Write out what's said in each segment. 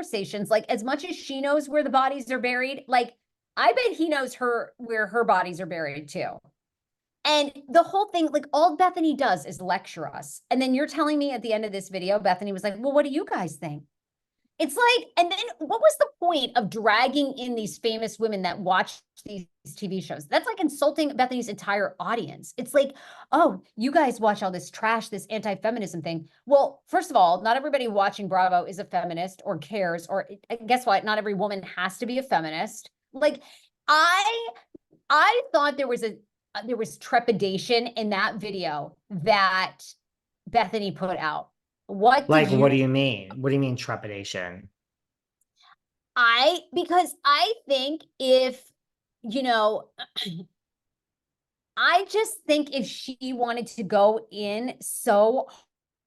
conversations. Like, as much as she knows where the bodies are buried, like, I bet he knows where her bodies are buried too. And the whole thing, like, all Bethany does is lecture us. And then you're telling me at the end of this video, Bethany was like, well, what do you guys think? It's like, and then what was the point of dragging in these famous women that watch these TV shows? That's like insulting Bethany's entire audience. It's like, oh, you guys watch all this trash, this anti-feminism thing. Well, first of all, not everybody watching Bravo is a feminist or cares, or guess what? Not every woman has to be a feminist. Like, I thought there was trepidation in that video that Bethany put out. What do you mean? What do you mean trepidation? Because I think if, I just think if she wanted to go in so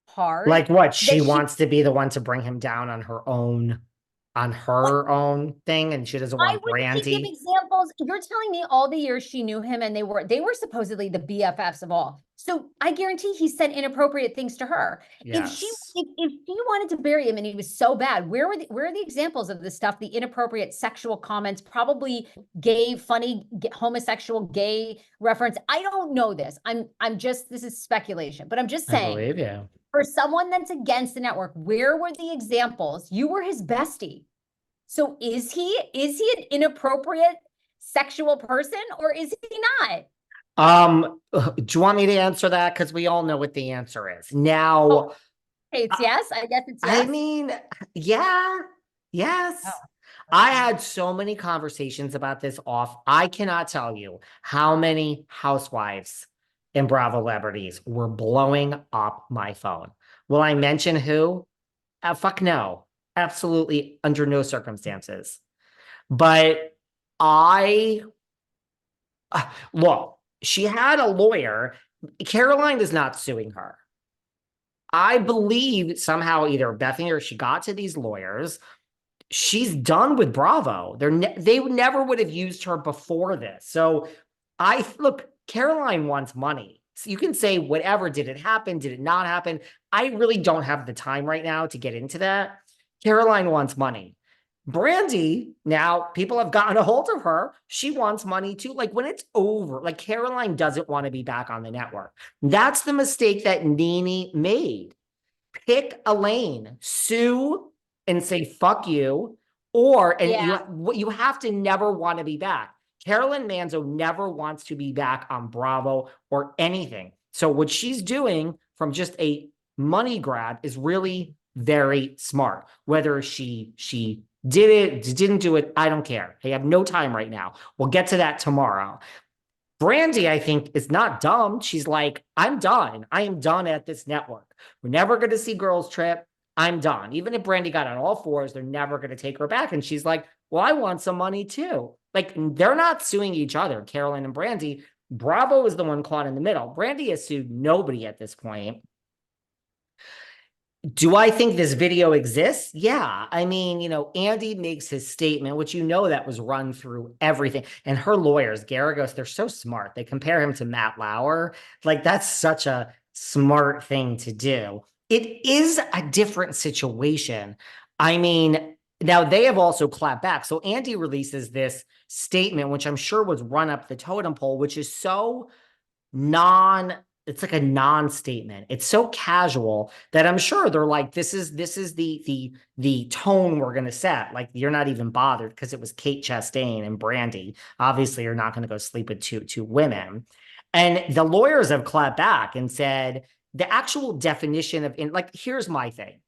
hard. Like what? She wants to be the one to bring him down on her own thing, and she doesn't want Brandi. Give examples. You're telling me all the years she knew him and they were supposedly the BFFs of all. So I guarantee he said inappropriate things to her. Yes. If she wanted to bury him and he was so bad, where are the examples of the stuff, the inappropriate sexual comments, probably gay, funny, homosexual, gay reference? I don't know this. This is speculation, but I'm just saying. I believe you. For someone that's against the network, where were the examples? You were his bestie. So is he an inappropriate sexual person, or is he not? Do you want me to answer that? Because we all know what the answer is. Now, it's yes. I guess it's yes. I mean, yeah, yes. Oh. I had so many conversations about this off. I cannot tell you how many housewives and Bravo celebrities were blowing up my phone. Will I mention who? Fuck no. Absolutely under no circumstances. But look, she had a lawyer. Caroline is not suing her. I believe somehow either Bethany or she got to these lawyers. She's done with Bravo. They never would have used her before this. So look, Caroline wants money. So you can say whatever, did it happen? Did it not happen? I really don't have the time right now to get into that. Caroline wants money. Brandi, now people have gotten a hold of her. She wants money too. Like when it's over, like Caroline doesn't want to be back on the network. That's the mistake that Nene made. Pick a lane, sue and say, fuck you. You have to never want to be back. Carolyn Manzo never wants to be back on Bravo or anything. So what she's doing from just a money grab is really very smart. Whether she did it, didn't do it, I don't care. I have no time right now. We'll get to that tomorrow. Brandi, I think, is not dumb. She's like, I'm done. I am done at this network. We're never going to see Girls Trip. I'm done. Even if Brandi got on all fours, they're never going to take her back. And she's like, well, I want some money too. Like, they're not suing each other, Caroline and Brandi. Bravo is the one caught in the middle. Brandi has sued nobody at this point. Do I think this video exists? Yeah. I mean, Andy makes his statement, which that was run through everything. And her lawyers, Garagos, they're so smart. They compare him to Matt Lauer. Like, that's such a smart thing to do. It is a different situation. I mean, now they have also clapped back. So Andy releases this statement, which I'm sure was run up the totem pole, which is so it's like a non-statement. It's so casual that I'm sure they're like, this is the tone we're going to set. Like, you're not even bothered because it was Kate Chastain and Brandi. Obviously, you're not going to go sleep with two women. And the lawyers have clapped back and said the actual definition of, here's my thing.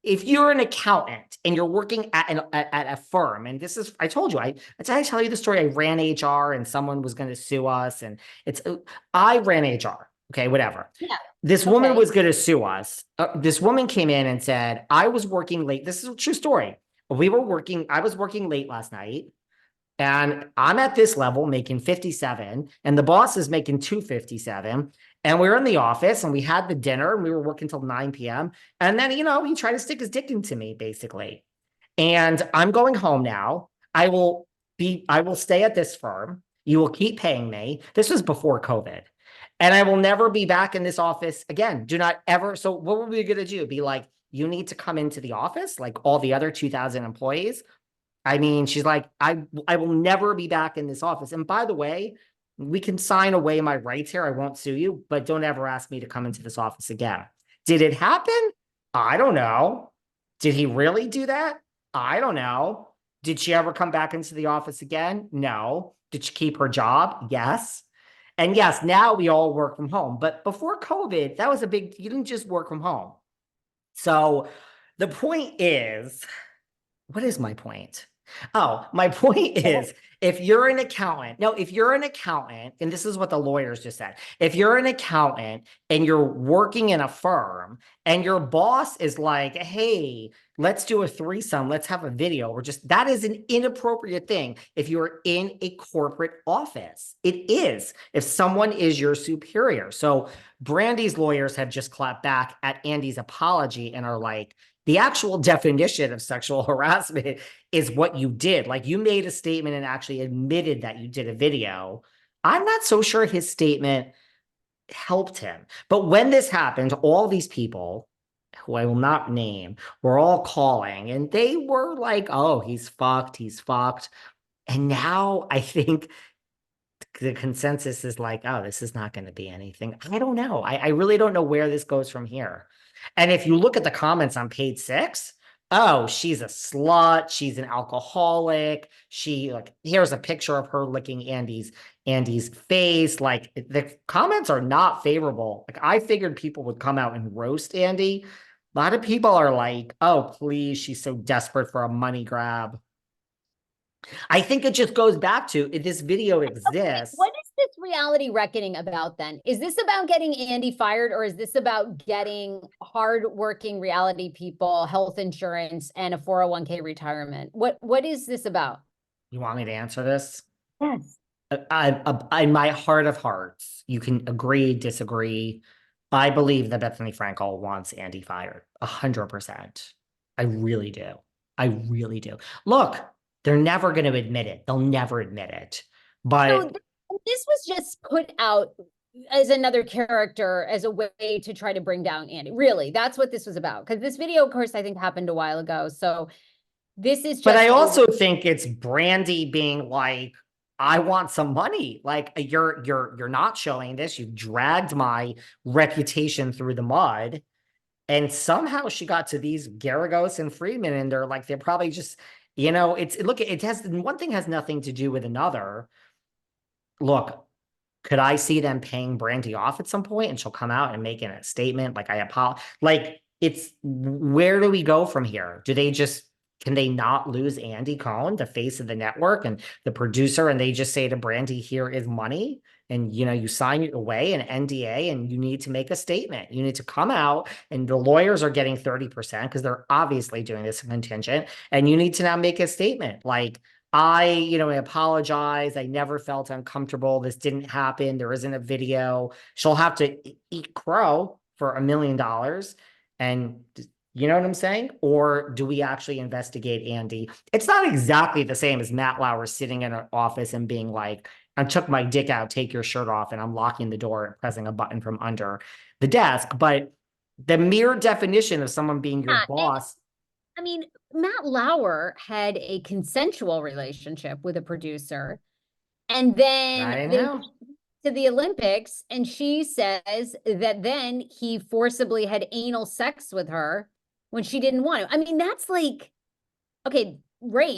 If you're an accountant and you're working at a firm, and this is, I told you, did I tell you the story? I ran HR and someone was going to sue us, and I ran HR. Okay, whatever. Yeah. This woman was going to sue us. This woman came in and said, I was working late. This is a true story. I was working late last night, and I'm at this level making 57, and the boss is making 257. And we were in the office and we had the dinner and we were working till 9 p.m. And then, he tried to stick his dick into me, basically. And I'm going home now. I will stay at this firm. You will keep paying me. This was before COVID. And I will never be back in this office again. Do not ever. So what were we going to do? Be like, you need to come into the office like all the other 2,000 employees. I mean, she's like, I will never be back in this office. And by the way, we can sign away my rights here. I won't sue you, but don't ever ask me to come into this office again. Did it happen? I don't know. Did he really do that? I don't know. Did she ever come back into the office again? No. Did she keep her job? Yes. And yes, now we all work from home. But before COVID, that was you didn't just work from home. So the point is, what is my point? Oh, my point is, if you're an accountant, and this is what the lawyers just said, if you're an accountant and you're working in a firm and your boss is like, hey, let's do a threesome, let's have a video, or just, that is an inappropriate thing if you're in a corporate office. It is, if someone is your superior. So Brandi's lawyers have just clapped back at Andy's apology and are like, the actual definition of sexual harassment is what you did. Like, you made a statement and actually admitted that you did a video. I'm not so sure his statement helped him. But when this happened, all these people, who I will not name, were all calling and they were like, oh, he's fucked. He's fucked. And now I think the consensus is like, oh, this is not going to be anything. I don't know. I really don't know where this goes from here. And if you look at the comments on page 6, oh, she's a slut. She's an alcoholic. She, like, here's a picture of her licking Andy's face. Like, the comments are not favorable. Like, I figured people would come out and roast Andy. A lot of people are like, oh, please, she's so desperate for a money grab. I think it just goes back to, if this video exists. What is this reality reckoning about then? Is this about getting Andy fired, or is this about getting hardworking reality people health insurance and a 401k retirement? What is this about? You want me to answer this? Yes. In my heart of hearts, you can agree, disagree. I believe that Bethenny Frankel wants Andy fired 100%. I really do. I really do. Look, they're never going to admit it. They'll never admit it. But so this was just put out as another character, as a way to try to bring down Andy. Really, that's what this was about. Because this video, of course, I think happened a while ago. So this is just. But I also think it's Brandi being like, I want some money. Like, you're not showing this. You've dragged my reputation through the mud. And somehow she got to these Garagos and Friedman, and they're probably just, it has, one thing has nothing to do with another. Look, could I see them paying Brandi off at some point and she'll come out and making a statement like, I apologize? Like, it's, where do we go from here? Can they not lose Andy Cohen, the face of the network and the producer, and they just say to Brandi, here is money, and you sign away an NDA and you need to make a statement. You need to come out, and the lawyers are getting 30% because they're obviously doing this contingent, and you need to now make a statement like, I apologize. I never felt uncomfortable. This didn't happen. There isn't a video. She'll have to eat crow for $1 million. And you know what I'm saying? Or do we actually investigate Andy? It's not exactly the same as Matt Lauer sitting in an office and being like, I took my dick out, take your shirt off, and I'm locking the door and pressing a button from under the desk. But the mere definition of someone being your boss. I mean, Matt Lauer had a consensual relationship with a producer, and then they went to the Olympics, and she says that then he forcibly had anal sex with her when she didn't want to. I mean, that's like, okay, rape